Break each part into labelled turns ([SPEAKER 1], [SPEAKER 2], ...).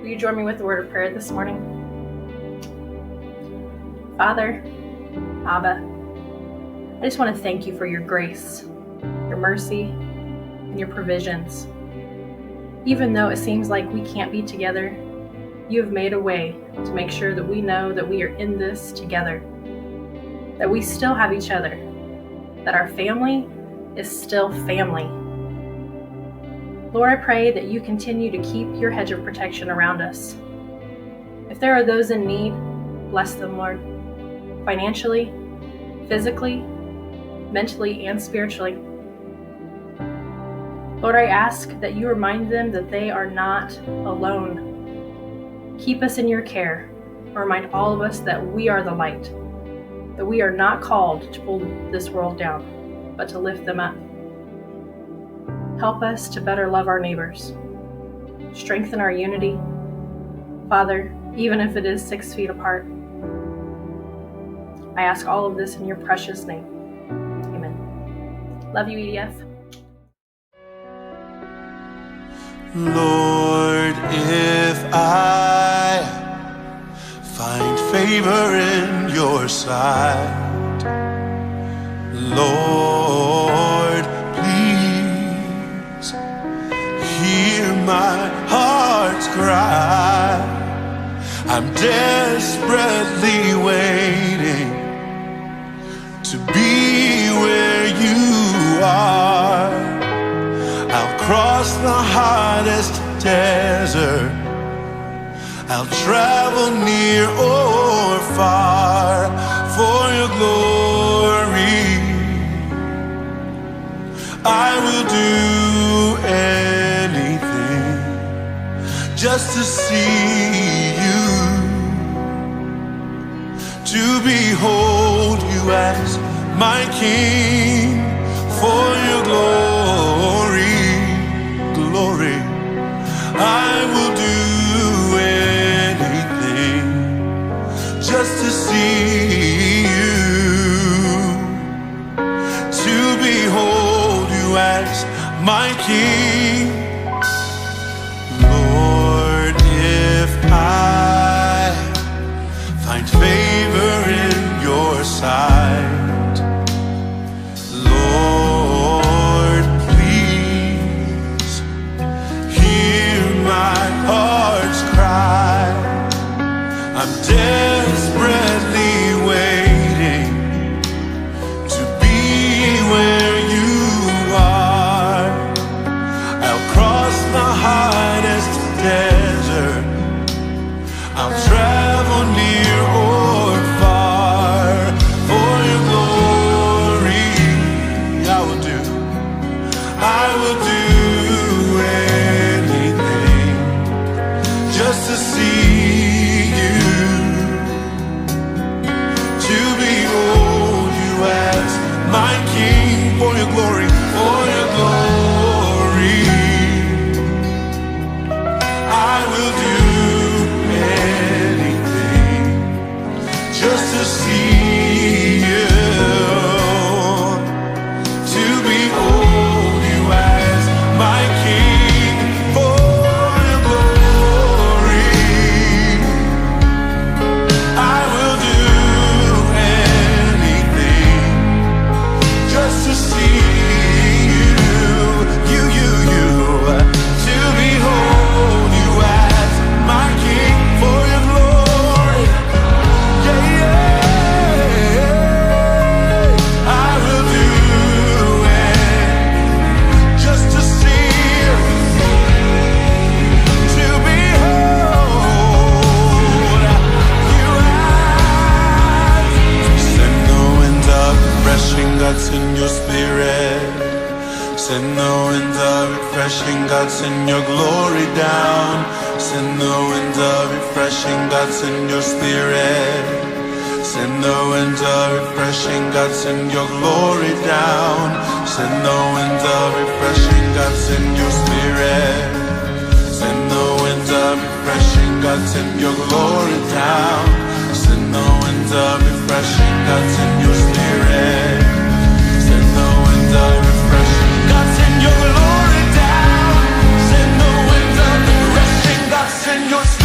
[SPEAKER 1] Will you join me with the word of prayer this morning? Father, Abba, I just want to thank you for your grace, your mercy, and your provisions. Even though it seems like we can't be together, you have made a way to make sure that we know that we are in this together, that we still have each other, that our family is still family. Lord, I pray that you continue to keep your hedge of protection around us. If there are those in need, bless them, Lord, financially, physically, mentally, and spiritually. Lord, I ask that you remind them that they are not alone. Keep us in your care. Remind all of us that we are the light, that we are not called to pull this world down, but to lift them up. Help us to better love our neighbors. Strengthen our unity. Father, even if it is 6 feet apart. I ask all of this in your precious name. Amen. Love you, EDF.
[SPEAKER 2] Lord, if I find favor in your sight, Lord, please hear my heart's cry. I'm desperately waiting to be where you are. I'll cross the hottest desert, I'll travel near or far for your glory. I will do anything just to see you, to behold you as my King, for your glory. I will do anything just to see you, to behold you as my King. Lord, if I find favor in your sight, I'm desperately waiting to be where you are. I'll cross the hottest desert, I'll travel near or far for your glory. I will do anything just to see my King, for your glory, for your glory. I will do anything just to see you, to behold you as my King, for your glory. I will do just to see you, to behold you as my King, for your glory. I will do it just to see you, to behold you as. Send the wind of refreshing guts in your spirit. Send the wind of refreshing guts in your glory down. Send the wind of refreshing guts in your spirit. Send the wind of refreshing guts in your glory down. Send the wind of refreshing guts in your spirit. Send the wind of refreshing guts in your glory down. Send the wind of refreshing guts in your spirit. Send the wind of refreshing guts in your glory down. Send the wind of refreshing guts in your spirit.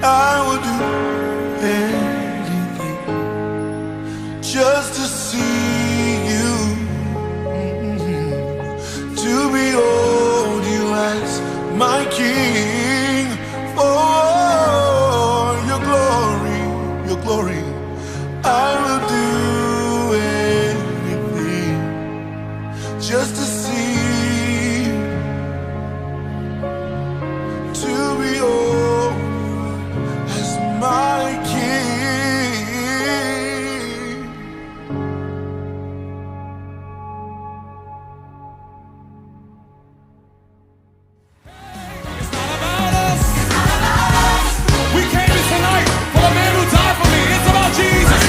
[SPEAKER 2] I would do anything just to see you, to behold you as my King. Oh, your glory, your glory. I will do anything just to see, to behold as my King.
[SPEAKER 3] It's not about us. We came here tonight for the man who died for me. It's about Jesus.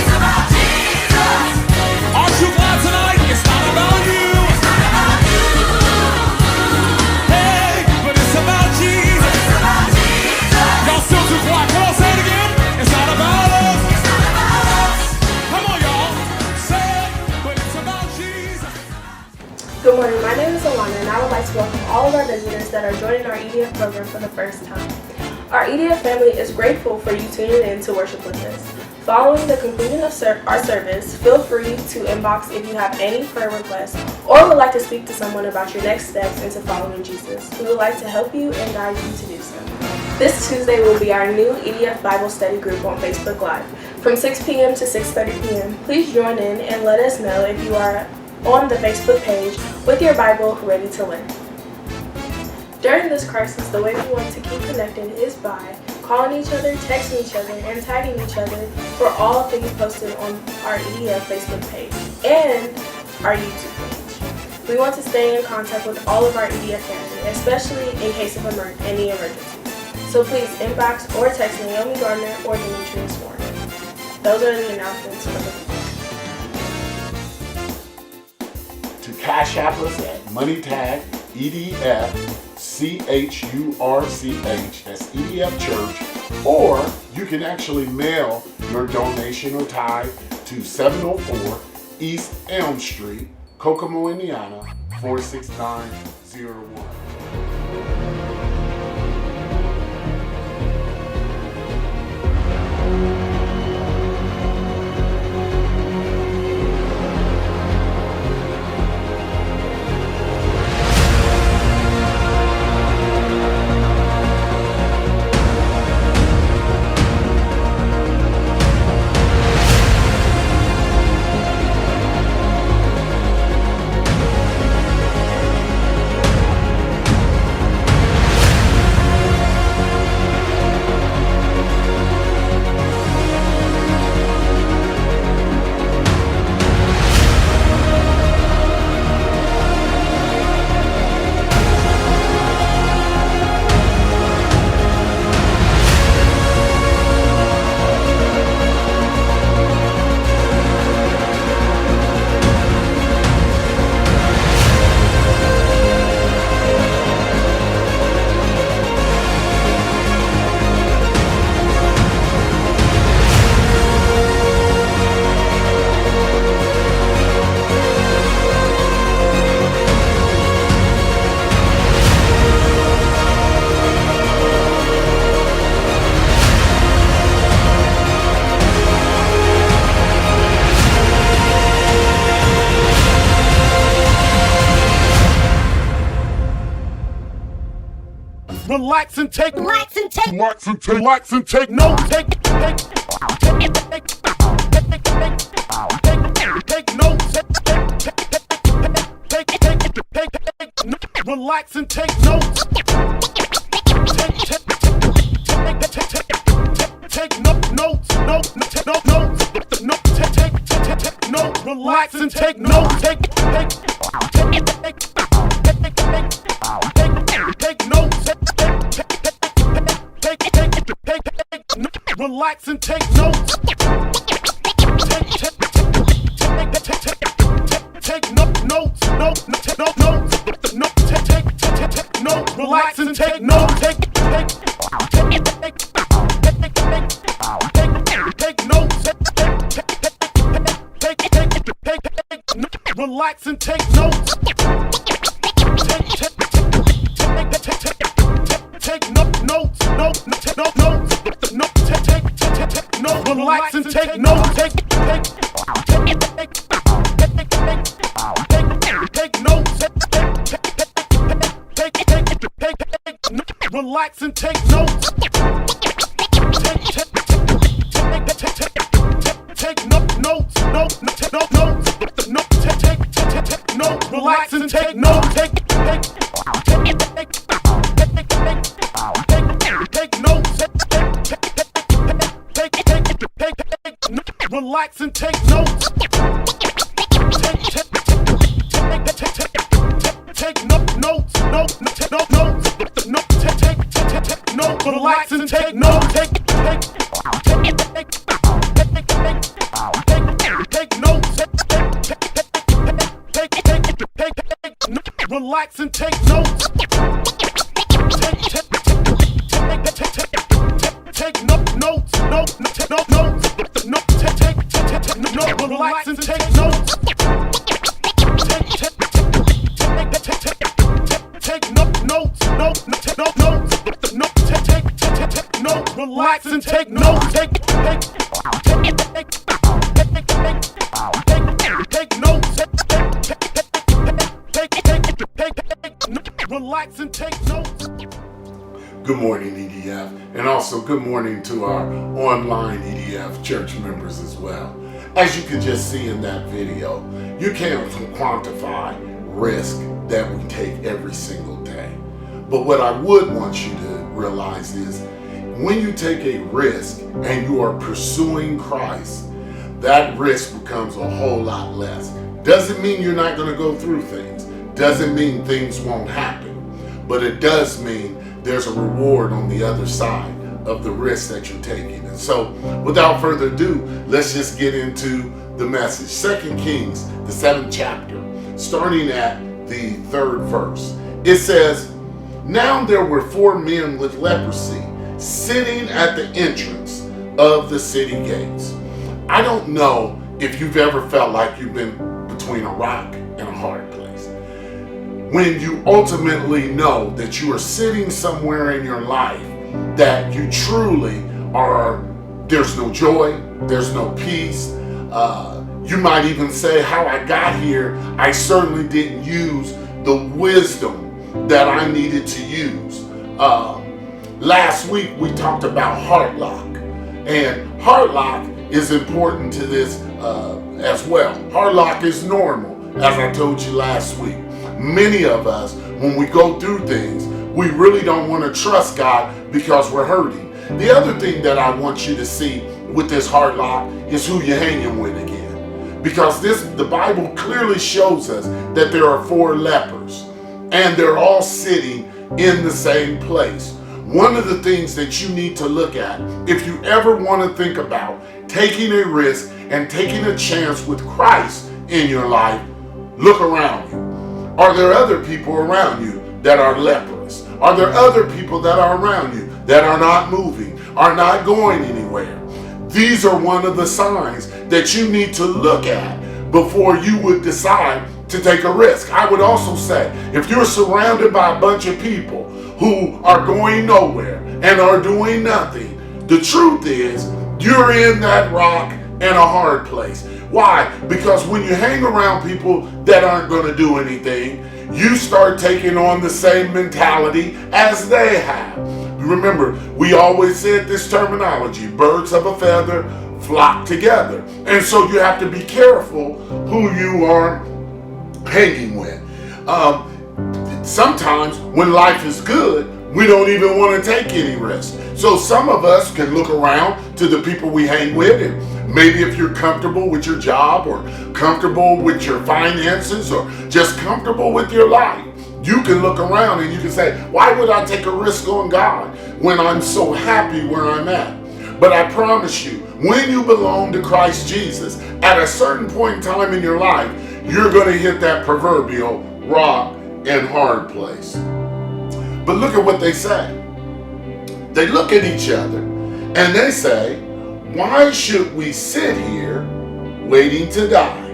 [SPEAKER 3] Aren't you glad tonight? It's not about you. Hey, but it's about Jesus. Y'all still too quiet. Come on, say it again. It's not about us. Come on, y'all. Say it, but it's about Jesus.
[SPEAKER 4] Good morning, my name is Alana and I would like to welcome all of our visitors that are joining our EDF program for the first time. Our EDF family is grateful for you tuning in to worship with us. Following the conclusion of our service, feel free to inbox if you have any prayer requests or would like to speak to someone about your next steps into following Jesus. We would like to help you and guide you to do so. This Tuesday will be our new EDF Bible study group on Facebook Live from 6 p.m. to 6:30 p.m. Please join in and let us know if you are on the Facebook page with your Bible ready to learn. During this crisis, the way we want to keep connecting is by calling each other, texting each other, and tagging each other for all things posted on our EDF Facebook page and our YouTube page. We want to stay in contact with all of our EDF family, especially in case of any emergencies. So please inbox or text Naomi Gardner or Demetrius Warren. Those are the announcements for the week.
[SPEAKER 5] To Cash App us at MoneyTag EDF CHURCH, that's EDF Church, or you can actually mail your donation or tithe to 704 East Elm Street, Kokomo, Indiana 46901.
[SPEAKER 3] Relax and take notes. Relax and take notes. Take notes. Relax and take notes. Take notes. Relax and take notes. Take notes. Relax and take notes. Take notes. Relax and take notes. Take notes. relax and take notes. Take notes. Relax and take notes. Take notes. Relax and take notes. Take notes. Relax and take notes. Take notes. Relax and take notes. Relax and take notes. Take notes. Relax and take notes. Take notes. Relax and take notes. Take notes. Relax and take notes.
[SPEAKER 5] Good morning, EDF, and also good morning to our online EDF church members as well. As you can just see in that video, you can't quantify risk that we take every single day. But what I would want you to realize is when you take a risk and you are pursuing Christ, that risk becomes a whole lot less. Doesn't mean you're not going to go through things. Doesn't mean things won't happen. But it does mean there's a reward on the other side of the risk that you're taking. And so, without further ado, let's just get into the message. 2 Kings, the 7th chapter, starting at the 3rd verse. It says, "Now there were 4 men with leprosy sitting at the entrance of the city gates." I don't know if you've ever felt like you've been between a rock and a hard place. When you ultimately know that you are sitting somewhere in your life that you truly are, there's no joy, there's no peace. You might even say, how I got here, I certainly didn't use the wisdom that I needed to use. Last week we talked about heart lock, and heart lock is important to this as well. Heart lock is normal, as I told you last week. Many of us, when we go through things, we really don't want to trust God because we're hurting. The other thing that I want you to see with this heart lock is who you're hanging with again. Because the Bible clearly shows us that there are 4 lepers, and they're all sitting in the same place. One of the things that you need to look at, if you ever want to think about taking a risk and taking a chance with Christ in your life, look around you. Are there other people around you that are leprous? Are there other people that are around you that are not moving, are not going anywhere? These are one of the signs that you need to look at before you would decide to take a risk. I would also say, if you're surrounded by a bunch of people who are going nowhere and are doing nothing, the truth is you're in that rock and a hard place. Why? Because when you hang around people that aren't going to do anything, you start taking on the same mentality as they have. Remember, we always said this terminology, birds of a feather flock together. And so you have to be careful who you are hanging with. Sometimes when life is good, we don't even want to take any risks. So some of us can look around to the people we hang with, and maybe if you're comfortable with your job or comfortable with your finances or just comfortable with your life, you can look around and you can say, why would I take a risk on God when I'm so happy where I'm at? But I promise you, when you belong to Christ Jesus, at a certain point in time in your life, you're going to hit that proverbial rock and hard place. But look at what they say. They look at each other and they say, why should we sit here waiting to die?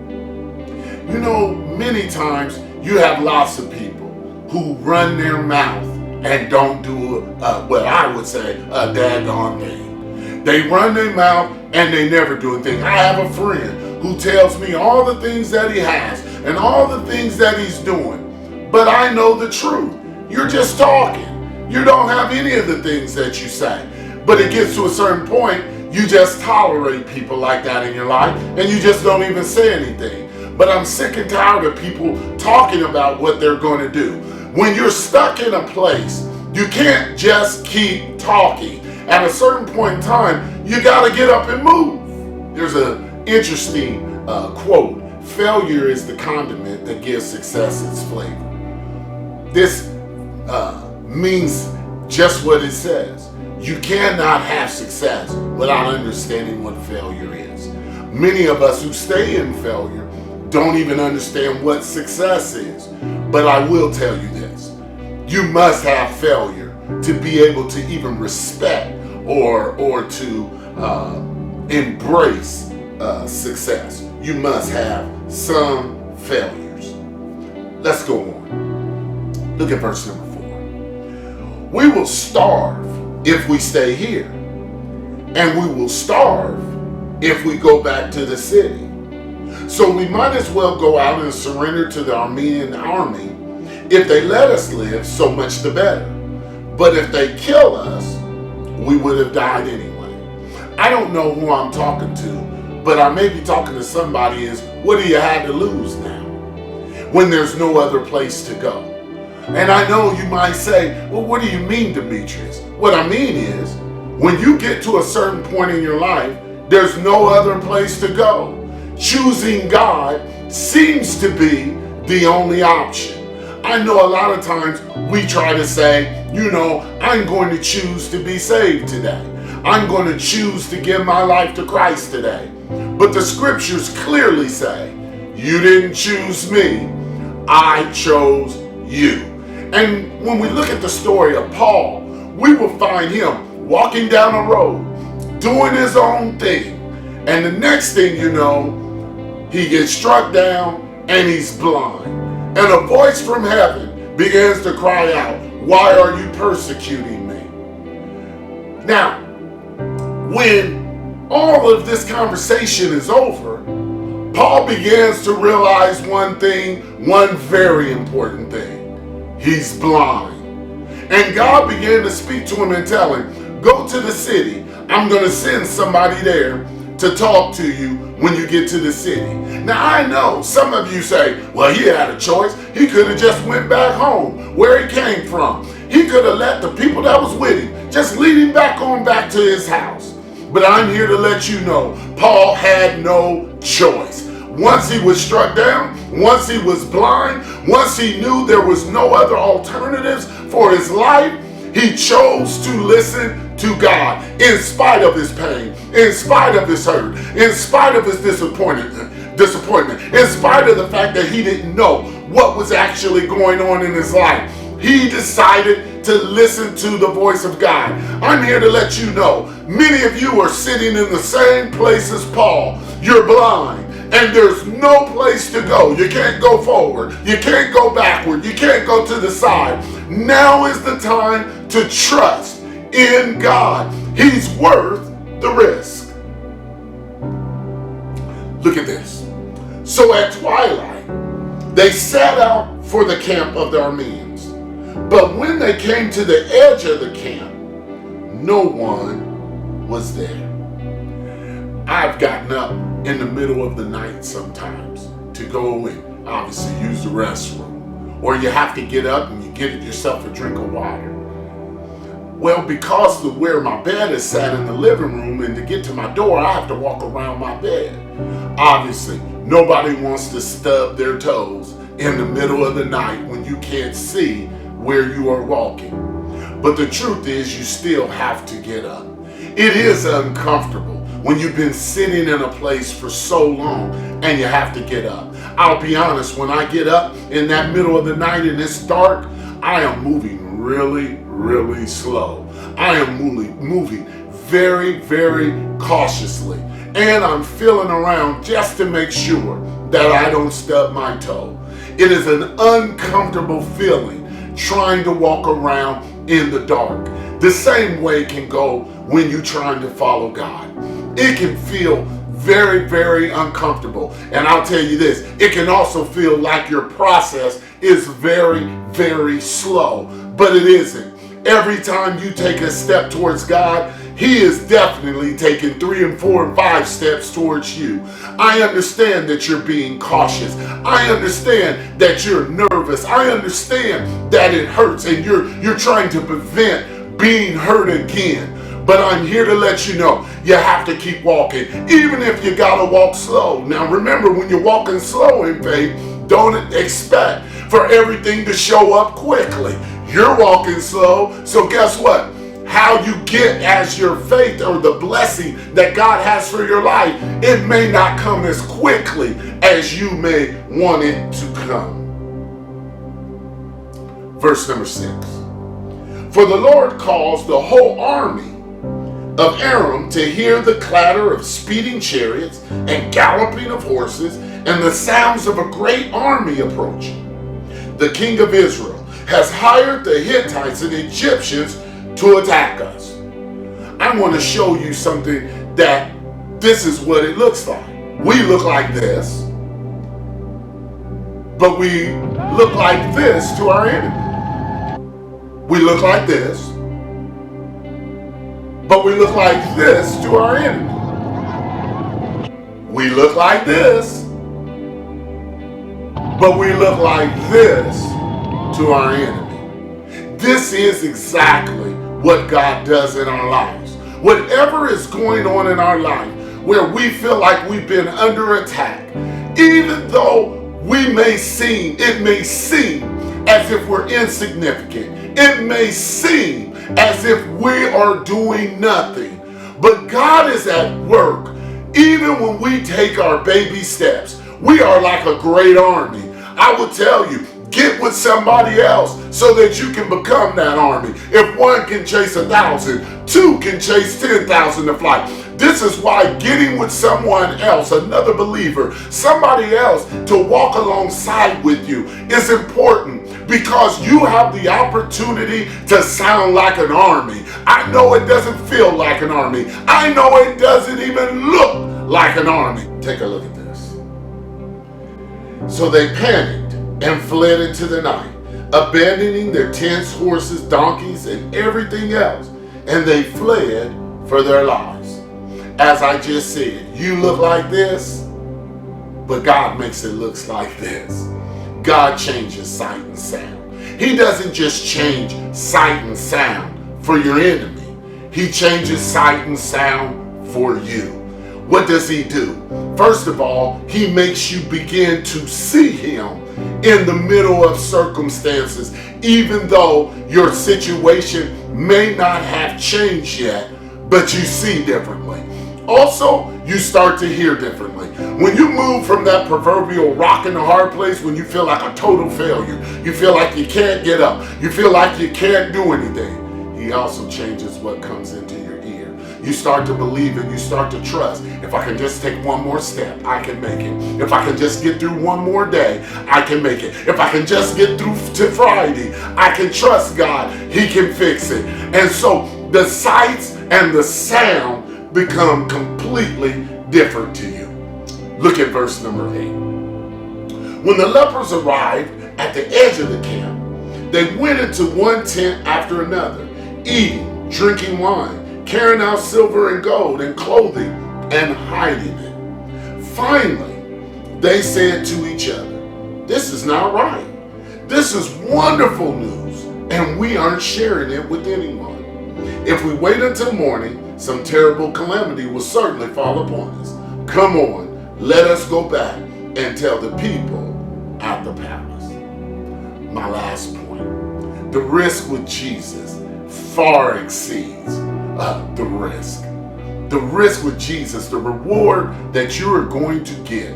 [SPEAKER 5] You know, many times you have lots of people who run their mouth and don't do what I would say a daggone thing. They run their mouth and they never do a thing. I have a friend who tells me all the things that he has and all the things that he's doing. But I know the truth. You're just talking. You don't have any of the things that you say. But it gets to a certain point, you just tolerate people like that in your life and you just don't even say anything. But I'm sick and tired of people talking about what they're going to do. When you're stuck in a place, you can't just keep talking. At a certain point in time, you got to get up and move. There's an interesting quote. Failure is the condiment that gives success its flavor. This means just what it says. You cannot have success without understanding what failure is. Many of us who stay in failure don't even understand what success is. But I will tell you this. You must have failure to be able to even respect or to embrace success. You must have some failures. Let's go on. Look at verse number 4. We will starve if we stay here, and we will starve if we go back to the city. So we might as well go out and surrender to the Armenian army. If they let us live, so much the better. But if they kill us, we would have died anyway. I don't know who I'm talking to, but I may be talking to somebody is, what do you have to lose now? When there's no other place to go. And I know you might say, well, what do you mean, Demetrius? What I mean is, when you get to a certain point in your life, there's no other place to go. Choosing God seems to be the only option. I know a lot of times we try to say, you know, I'm going to choose to be saved today. I'm going to choose to give my life to Christ today. But the scriptures clearly say, you didn't choose me, I chose you. And when we look at the story of Paul, we will find him walking down a road, doing his own thing. And the next thing you know, he gets struck down and he's blind. And a voice from heaven begins to cry out, why are you persecuting me? Now, when all of this conversation is over, Paul begins to realize one thing, one very important thing. He's blind. And God began to speak to him and tell him, go to the city. I'm going to send somebody there to talk to you when you get to the city. Now I know some of you say, well, he had a choice. He could have just went back home where he came from. He could have let the people that was with him just lead him back on back to his house. But I'm here to let you know, Paul had no choice. Once he was struck down, once he was blind, once he knew there was no other alternatives for his life, he chose to listen to God in spite of his pain, in spite of his hurt, in spite of his disappointment, in spite of the fact that he didn't know what was actually going on in his life. He decided to listen to the voice of God. I'm here to let you know, many of you are sitting in the same place as Paul. You're blind. And there's no place to go. You can't go forward. You can't go backward. You can't go to the side. Now is the time to trust in God. He's worth the risk. Look at this. So at twilight, they set out for the camp of the Armenians. But when they came to the edge of the camp, no one was there. I've gotten up in the middle of the night sometimes to go and obviously use the restroom. Or you have to get up and you get yourself a drink of water. Well, because of where my bed is sat in the living room and to get to my door, I have to walk around my bed. Obviously, nobody wants to stub their toes in the middle of the night when you can't see where you are walking. But the truth is, you still have to get up. It is uncomfortable when you've been sitting in a place for so long and you have to get up. I'll be honest, when I get up in that middle of the night and it's dark, I am moving really, really slow. I am moving very, very cautiously. And I'm feeling around just to make sure that I don't stub my toe. It is an uncomfortable feeling trying to walk around in the dark. The same way can go when you're trying to follow God. It can feel very, very uncomfortable. And I'll tell you this, it can also feel like your process is very, very slow, but it isn't. Every time you take a step towards God, He is definitely taking 3 and 4 and 5 steps towards you. I understand that you're being cautious. I understand that you're nervous. I understand that it hurts and you're trying to prevent being hurt again. But I'm here to let you know, you have to keep walking, even if you gotta walk slow. Now remember, when you're walking slow in faith, don't expect for everything to show up quickly. You're walking slow, so guess what? How you get as your faith or the blessing that God has for your life, it may not come as quickly as you may want it to come. Verse number 6. For the Lord caused the whole army of Aram to hear the clatter of speeding chariots and galloping of horses and the sounds of a great army approaching. The king of Israel has hired the Hittites and Egyptians to attack us. I want to show you something that this is what it looks like. We look like this, but we look like this to our enemy. We look like this, but we look like this to our enemy. We look like this, but we look like this to our enemy. This is exactly what God does in our lives. Whatever is going on in our life where we feel like we've been under attack, even though it may seem as if we're insignificant, it may seem as if we are doing nothing, but God is at work. Even when we take our baby steps, we are like a great army. I will tell you, get with somebody else so that you can become that army. If one can chase 1,000, 2 can chase 10,000 to flight. This is why getting with someone else, another believer, somebody else to walk alongside with you is important, because you have the opportunity to sound like an army. I know it doesn't feel like an army. I know it doesn't even look like an army. Take a look at this. So they panicked and fled into the night, abandoning their tents, horses, donkeys, and everything else, and they fled for their lives. As I just said, you look like this, but God makes it look like this. God changes sight and sound. He doesn't just change sight and sound for your enemy. He changes sight and sound for you. What does he do? First of all, he makes you begin to see him in the middle of circumstances, even though your situation may not have changed yet, but you see differently. Also, you start to hear differently. When you move from that proverbial rock in the hard place, when you feel like a total failure, you feel like you can't get up, you feel like you can't do anything, he also changes what comes into your ear. You start to believe and you start to trust. If I can just take one more step, I can make it. If I can just get through one more day, I can make it. If I can just get through to Friday, I can trust God. He can fix it. And so the sights and the sound become completely different to you. Look at verse number 8. When the lepers arrived at the edge of the camp, they went into one tent after another, eating, drinking wine, carrying out silver and gold and clothing and hiding it. Finally, they said to each other, "This is not right. This is wonderful news, and we aren't sharing it with anyone. If we wait until morning, some terrible calamity will certainly fall upon us. Come on, let us go back and tell the people at the palace." My last point. The risk with Jesus far exceeds the risk. The risk with Jesus, the reward that you are going to get,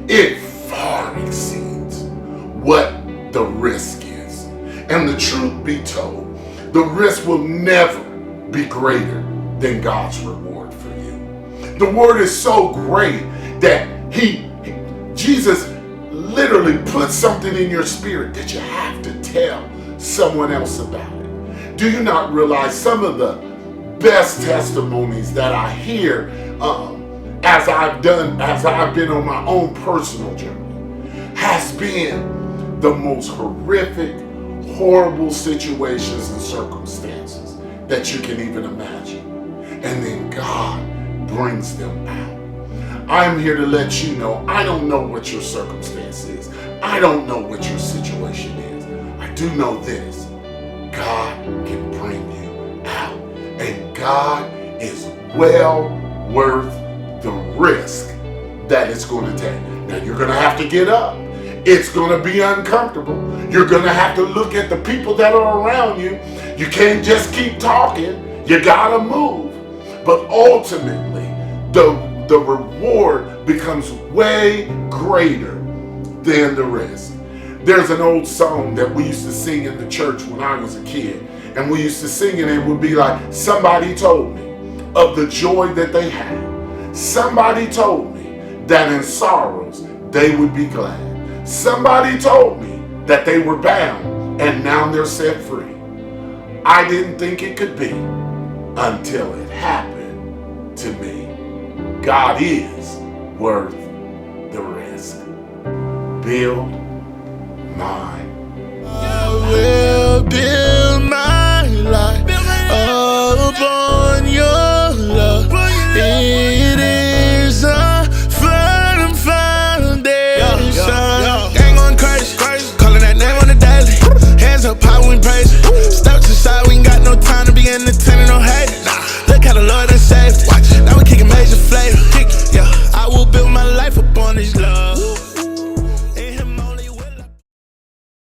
[SPEAKER 5] it far exceeds what the risk is. And the truth be told, the risk will never be greater than God's reward for you. The word is so great that Jesus literally puts something in your spirit that you have to tell someone else about it. Do you not realize some of the best testimonies that I hear as I've been on my own personal journey has been the most horrific, horrible situations and circumstances that you can even imagine. And then God brings them out. I'm here to let you know, I don't know what your circumstance is. I don't know what your situation is. I do know this. God can bring you out. And God is well worth the risk that it's going to take. Now you're going to have to get up. It's going to be uncomfortable. You're going to have to look at the people that are around you. You can't just keep talking. You got to move. But ultimately, the reward becomes way greater than the risk. There's an old song that we used to sing in the church when I was a kid. And we used to sing it, and it would be like, somebody told me of the joy that they had. Somebody told me that in sorrows they would be glad. Somebody told me that they were bound and now they're set free. I didn't think it could be until it happened to me. God is worth the risk. Build my
[SPEAKER 2] I will build